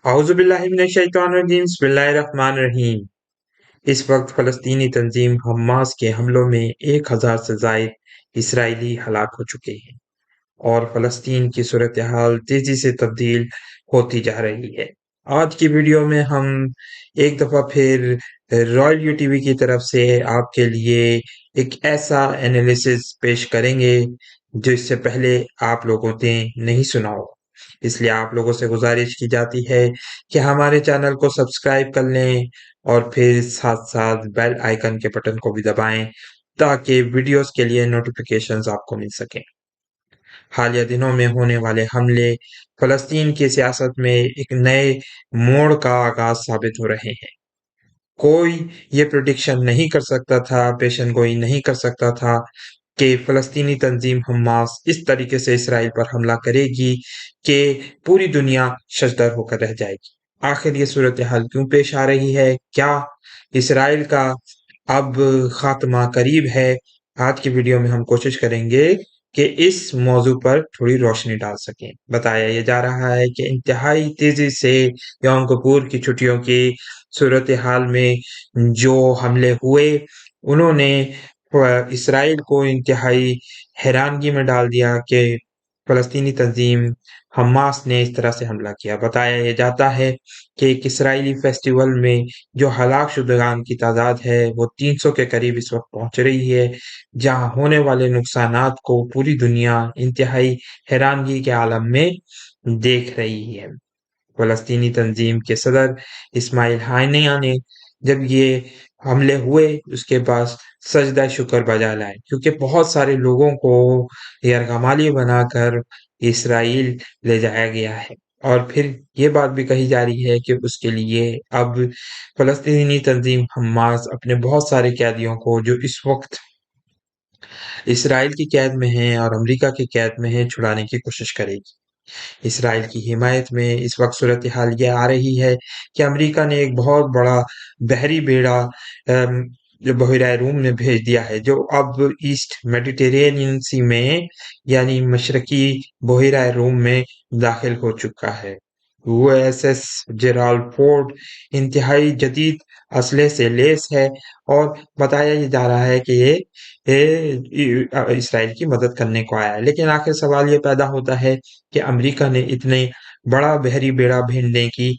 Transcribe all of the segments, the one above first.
औज़ुबिल्लाहि बिस्मिल्लाहिर्रहमानिर्रहीम। इस वक्त फ़लस्तीनी तंजीम हमास के हमलों में 1000 से ज़ायद इसराइली हलाक हो चुके हैं और फ़लस्तीन की सूरत हाल तेज़ी से तब्दील होती जा रही है। आज की वीडियो में हम एक दफ़ा फिर रॉयल यूटीवी की तरफ से आपके लिए एक ऐसा एनालिसिस पेश करेंगे जो इससे पहले आप लोगों ने नहीं सुना हो। इसलिए आप लोगों से गुजारिश की जाती है कि हमारे चैनल को सब्सक्राइब कर लें और फिर साथ-साथ बेल आइकन के बटन को भी दबाएं ताकि वीडियोस के लिए नोटिफिकेशंस आपको मिल सकें। हालिया दिनों में होने वाले हमले फ़लस्तीन की सियासत में एक नए मोड़ का आगाज़ साबित हो रहे हैं। कोई ये प्रेडिक्शन नहीं कर सकता था, पेशन गोई नहीं कर सकता था कि फ़लस्तीनी तंजीम हमास इस तरीके से इसराइल पर हमला करेगी कि पूरी दुनिया शशदर होकर रह जाएगी। आखिर ये सूरत हाल क्यों पेश आ रही है? क्या इसराइल का अब खात्मा करीब है? आज की वीडियो में हम कोशिश करेंगे कि इस मौजू पर थोड़ी रोशनी डाल सकें। बताया ये जा रहा है कि इंतहाई तेजी से यौम किपुर की छुट्टियों की सूरत हाल में जो हमले हुए उन्होंने इसराइल को इंतहाई हैरानगी में डाल दिया कि फ़लस्तीनी तंजीम हमास ने इस तरह से हमला किया। बताया ये जाता है कि एक इसराइली फेस्टिवल में जो हलाक शुदगान की तादाद है वो 300 के करीब इस वक्त पहुंच रही है, जहां होने वाले नुकसानात को पूरी दुनिया इंतहाई हैरानगी के आलम में देख रही है। फ़लस्तीनी तंजीम के सदर इस्माइल हानिया ने जब ये हमले हुए उसके बाद सजदा शुक्र बजा लाए क्योंकि बहुत सारे लोगों को यरगमाली बनाकर इसराइल ले जाया गया है और फिर ये बात भी कही जा रही है कि उसके लिए अब फ़लस्तीनी तंजीम हमास अपने बहुत सारे कैदियों को जो इस वक्त इसराइल की कैद में हैं और अमेरिका की कैद में हैं छुड़ाने की कोशिश करेगी। इसराइल की हिमायत में इस वक्त सूरत हाल ये आ रही है कि अमेरिका ने एक बहुत बड़ा बहरी बेड़ा जो बहराए रूम में भेज दिया है जो अब ईस्ट मेडिटेरेनियन सी में यानी मशरकी बहराए रूम में दाखिल हो चुका है। यूएसएस जेराल्ड फोर्ड इंतहाई जदीद असले से लेस है और बताया ये जा रहा है कि ये इसराइल की मदद करने को आया है। लेकिन आखिर सवाल ये पैदा होता है कि अमेरिका ने इतने बड़ा बहरी बेड़ा भेजने की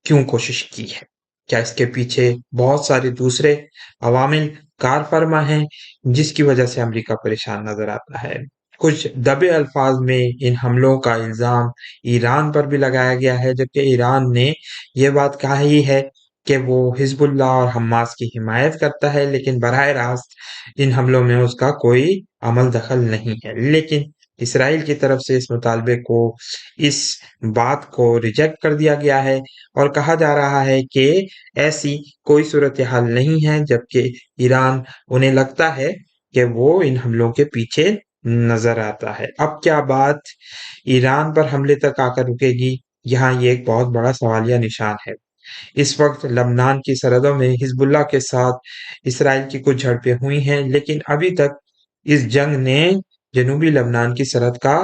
क्यों कोशिश की है? क्या इसके पीछे बहुत सारे दूसरे अवामिल कार फरमा हैं जिसकी वजह से अमेरिका परेशान नजर आता है? कुछ दबे अल्फाज में इन हमलों का इल्जाम ईरान पर भी लगाया गया है जबकि ईरान ने यह बात कहा ही है कि वो हिजबुल्लाह और हमास की हिमायत करता है लेकिन बराह रास्त इन हमलों में उसका कोई अमल दखल नहीं है। लेकिन इसराइल की तरफ से इस मुतालबे को इस बात को रिजेक्ट कर दिया गया है और कहा जा रहा है कि ऐसी कोई सूरत हाल नहीं है जबकि ईरान उन्हें लगता है कि वो इन हमलों के पीछे नजर आता है। अब क्या बात ईरान पर हमले तक आकर रुकेगी? यहाँ ये एक बहुत बड़ा सवालिया निशान है। इस वक्त लबनान की सरहदों में हिजबुल्लाह के साथ इसराइल की कुछ झड़पें हुई हैं लेकिन अभी तक इस जंग ने जनूबी लबनान की सरहद का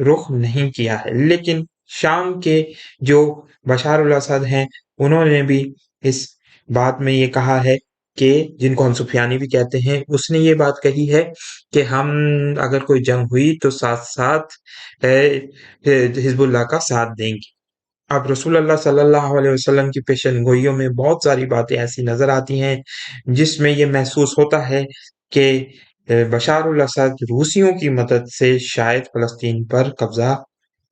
रुख नहीं किया है। लेकिन शाम के जो बशार अल असद हैं उन्होंने भी इस बात में ये कहा है कि जिनको हम सुफियानी भी कहते हैं उसने ये बात कही है कि हम अगर कोई जंग हुई तो साथ-साथ हिजबुल्लाह का साथ देंगे। अब रसूलुल्लाह सल्लल्लाहु अलैहि वसल्लम की पेशेनगोइयों में बहुत सारी बातें ऐसी नज़र आती हैं, जिसमें ये महसूस होता है कि बशार अल असद रूसियों की मदद से शायद फ़लस्तीन पर कब्ज़ा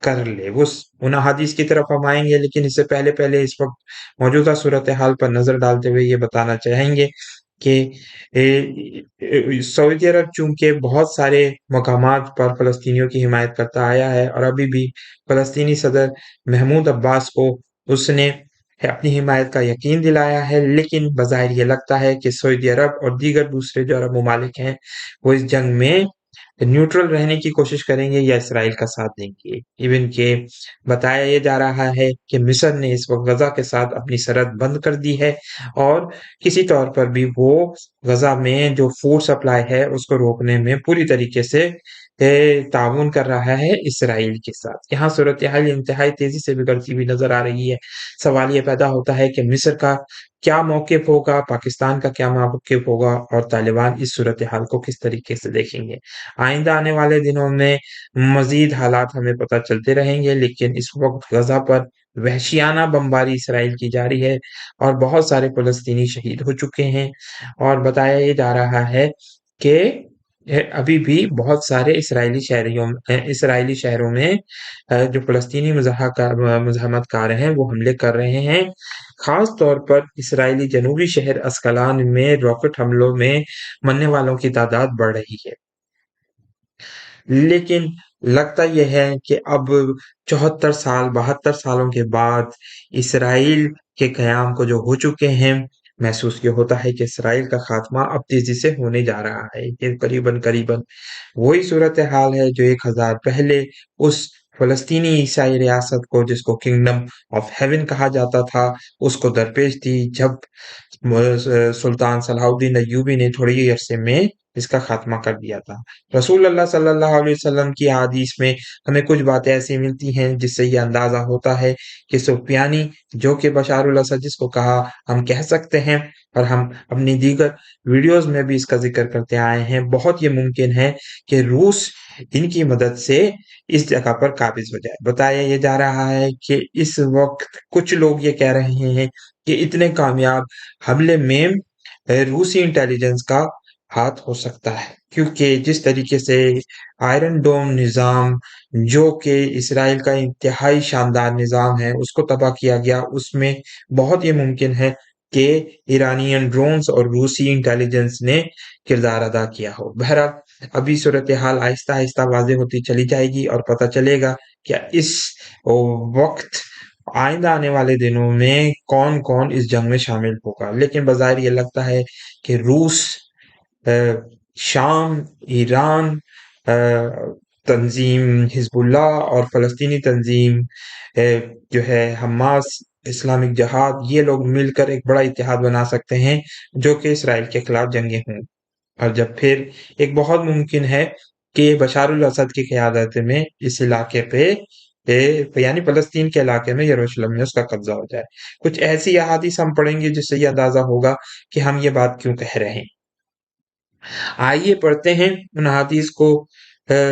कर ले। उन अहादीस की तरफ हम आएँगे लेकिन इससे पहले इस वक़्त मौजूदा सूरत-ए-हाल पर नज़र डालते हुए ये बताना चाहेंगे कि सऊदी अरब चूँकि बहुत सारे मकामात पर फ़लस्तीनियों की हिमायत करता आया है और अभी भी फ़लस्तीनी सदर महमूद अब्बास को उसने अपनी हिमायत का यकीन दिलाया है, लेकिन बज़ाहिर ये लगता है कि सऊदी अरब और दीगर दूसरे जो अरब ममालिक हैं, वो इस जंग में न्यूट्रल रहने की कोशिश करेंगे या इसराइल का साथ देंगे। इवन के बताया ये जा रहा है कि मिस्र ने इस वक़्त गज़ा के साथ अपनी सरहद बंद कर दी है और किसी तौर पर भी वो गज़ा में जो फूड सप्लाई है, उसको रोकने में पूरी तरीके से ताउन कर रहा है इसराइल के साथ। यहाँ सूरत-ए-हाल इंतहाई तेज़ी से बिगड़ती हुई नज़र आ रही है। सवाल ये पैदा होता है कि मिस्र का क्या मौक़िफ़ होगा, पाकिस्तान का क्या मौक़िफ़ होगा और तालिबान इस सूरत-ए-हाल को किस तरीके से देखेंगे। आइंदा आने वाले दिनों में मज़ीद हालात हमें पता चलते रहेंगे, लेकिन इस वक़्त गज़ा पर वहशियाना बमबारी इसराइल की जारी है और बहुत सारे फ़लस्तीनी शहीद हो चुके हैं और बताया ये जा रहा है कि अभी भी बहुत सारे इस्राएली शहरों में जो फ़लस्तीनी मुज़ाहमतकार हैं, वो हमले कर रहे हैं। ख़ास तौर पर इस्राएली जनूबी शहर अस्कलान में रॉकेट हमलों में मरने वालों की तादाद बढ़ रही है। लेकिन लगता ये है कि अब 74 साल, 72 सालों के बाद इसराइल के क़याम को जो हो चुके हैं, महसूस ये होता है कि इसराइल का ख़ात्मा अब तेज़ी से होने जा रहा है। ये करीबन-करीबन वही सूरत-ए-हाल है जो 1000 पहले उस फ़लस्तीनी ईसाई रियासत को जिसको किंगडम ऑफ हेवन कहा जाता था, उसको दरपेश थी जब सुल्तान सलाहुद्दीन अय्यूबी ने थोड़े ही अरसे में इसका खात्मा कर दिया था। रसूल अल्लाह सल्लल्लाहु अलैहि वसल्लम की हदीस में हमें कुछ बातें ऐसी मिलती हैं जिससे ये अंदाज़ा होता है कि सुफ़यानी जो कि बशारुल असद जिसको कहा हम कह सकते हैं और हम अपनी दीगर वीडियोज़ में भी इसका ज़िक्र करते आए हैं। बहुत ये मुमकिन है कि रूस इनकी मदद से इस जगह पर काबिज़ हो जाए। बताया ये जा रहा है कि इस वक़्त कुछ लोग ये कह रहे हैं कि इतने कामयाब हमले में रूसी इंटेलिजेंस का हाथ हो सकता है क्योंकि जिस तरीके से आयरन डोम निज़ाम जो कि इसराइल का इंतहाई शानदार निज़ाम है उसको तबाह किया गया उसमें बहुत ये मुमकिन है कि ईरानियन ड्रोन्स और रूसी इंटेलिजेंस ने किरदार अदा किया हो। बहरहाल अभी सूरत-ए-हाल आहिस्ता-आहिस्ता वाज़ेह होती चली जाएगी और पता चलेगा क्या इस वक़्त आइंदा आने वाले दिनों में कौन-कौन इस जंग में शामिल होगा। लेकिन बज़ाहिर ये लगता है कि रूस अ, शाम, ईरान तंज़ीम हिज़्बुल्लाह और फ़लस्तीनी तंज़ीम जो है हमास, इस्लामिक जिहाद ये लोग मिलकर एक बड़ा इत्तेहाद बना सकते हैं जो कि इसराइल के खिलाफ जंगें हों। और जब फिर एक बहुत मुमकिन है कि बशारुल असद की क़यादत में इस इलाके पे यानी फ़लस्तीन के इलाके में यरूशलेम में उसका कब्ज़ा हो जाए। कुछ ऐसी अहादीस हम पढ़ेंगे जिससे ये अंदाज़ा होगा कि हम ये बात क्यों कह रहे हैं। आइए पढ़ते हैं उन हदीस को।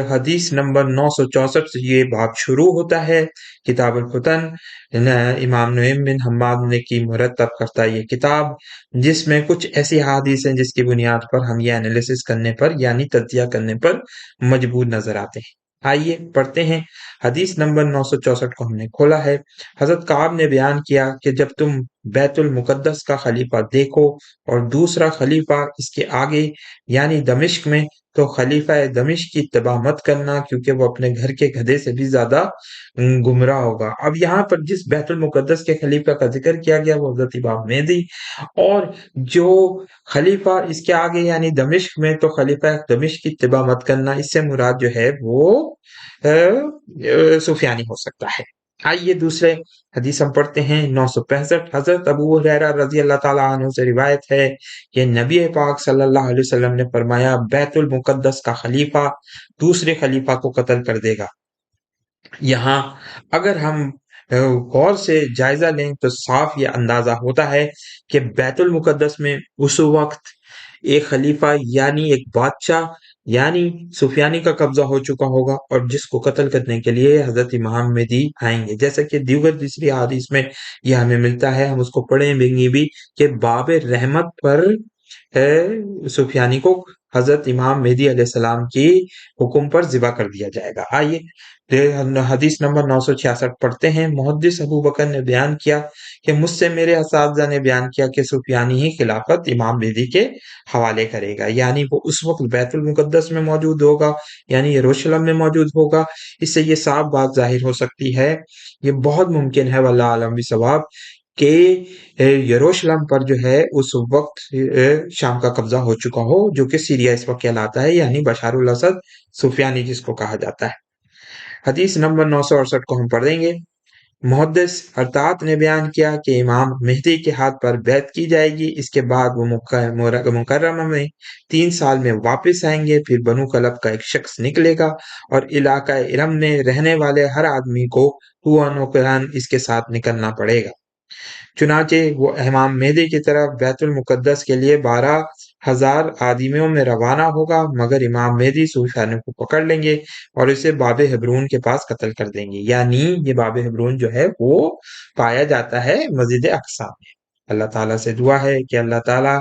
हदीस नंबर 964 से ये बाब शुरू होता है। किताबुल फ़ितन इमाम नुईम बिन हम्माद ने की मुरतब करता है ये किताब जिसमें कुछ ऐसी हदीस हैं जिसकी बुनियाद पर हम ये एनालिसिस करने पर यानी तज्जिया करने पर मजबूर नज़र आते हैं। आइए पढ़ते हैं। हदीस नंबर 964 को हमने खोला है। हज़रत काब ने बयान किया कि जब तुम बैतुल मुक़द्दस का खलीफा देखो और दूसरा खलीफा इसके आगे यानी दमिश्क में तो खलीफा दमिश्क की इत्तिबा मत करना क्योंकि वो अपने घर के गधे से भी ज़्यादा गुमराह होगा। अब यहाँ पर जिस बैतुल मुक़द्दस के खलीफा का ज़िक्र किया गया वो हज़रत इमाम मेहदी और जो खलीफा इसके आगे यानी दमिश्क में तो खलीफा दमिश्क की इत्तिबा मत करना इससे मुराद जो है वो सुफियानी हो सकता है। आइए दूसरे हदीस हम पढ़ते हैं 965 हज़रत अबू हुरैरा रज़ी अल्लाह ताला अन्हु से रिवायत है कि नबी पाक सल्लल्लाहु अलैहि वसल्लम ने फरमाया बैतुल मुक़द्दस का खलीफा दूसरे खलीफा को कत्ल कर देगा। यहाँ अगर हम गौर से जायज़ा लें तो साफ ये अंदाज़ा होता है कि बैतुल मुक़द्दस में उस वक़्त एक खलीफा यानी एक बादशाह यानी सुफियानी का कब्ज़ा हो चुका होगा और जिसको कत्ल करने के लिए हज़रत इमाम मेहदी आएँगे। जैसा कि दीगर तीसरी हदीस में ये हमें मिलता है, हम उसको पढ़ेंगे भी कि बाब रहमत पर सुफियानी को हज़रत इमाम मेहदी अलैहिस्सलाम की हुक्म पर ज़िबा कर दिया जाएगा। आइए हदीस नंबर 966 पढ़ते हैं। मुहद्दिस अबू बकर ने बयान किया कि मुझसे मेरे असातिज़ा ने बयान किया कि सुफियानी ही खिलाफत इमाम मेहदी के हवाले करेगा। यानी वो उस वक़्त बैतुल मुक़द्दस में मौजूद होगा, यानी यरूशलेम में मौजूद होगा। इससे ये साफ बात ज़ाहिर हो सकती है, ये बहुत मुमकिन है वल्लाह आलम बिस्सवाब कि यरूशलेम पर जो है उस वक़्त शाम का कब्ज़ा हो चुका हो, जो कि सीरिया इस वक़्त कहलाता है, यानी बशारुल असद सुफियानी जिसको कहा जाता है। हदीस नंबर 968 को हम पढ़ेंगे। मुहद्दिस अरतात ने बयान किया कि इमाम मेहदी के हाथ पर बैत की जाएगी। इसके बाद वो मुकर्रमा में 3 साल में वापस आएंगे। फिर बनु कलब का एक शख्स निकलेगा और इलाका इरम में रहने वाले हर आदमी को हुआ इसके साथ निकलना पड़ेगा। चुनाचे वो इमाम मेहदी की तरफ बैतुल मुकद्दस के लिए 12,000 आदमियों में रवाना होगा, मगर इमाम मेहदी सूफियाने को पकड़ लेंगे और इसे बाबे हेब्रून के पास कत्ल कर देंगे। यानी ये बाबे हेब्रून जो है वो पाया जाता है मस्जिद अक्सा में। अल्लाह ताला से दुआ है कि अल्लाह ताला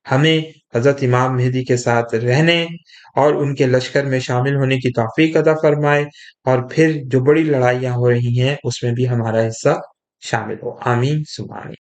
हमें हजरत इमाम मेहदी के साथ रहने और उनके लश्कर में शामिल होने की तौफीक अता फरमाए, और फिर जो बड़ी लड़ाइयाँ हो रही हैं उसमें भी हमारा हिस्सा शामिल हो। आमीन सुमा आमीन।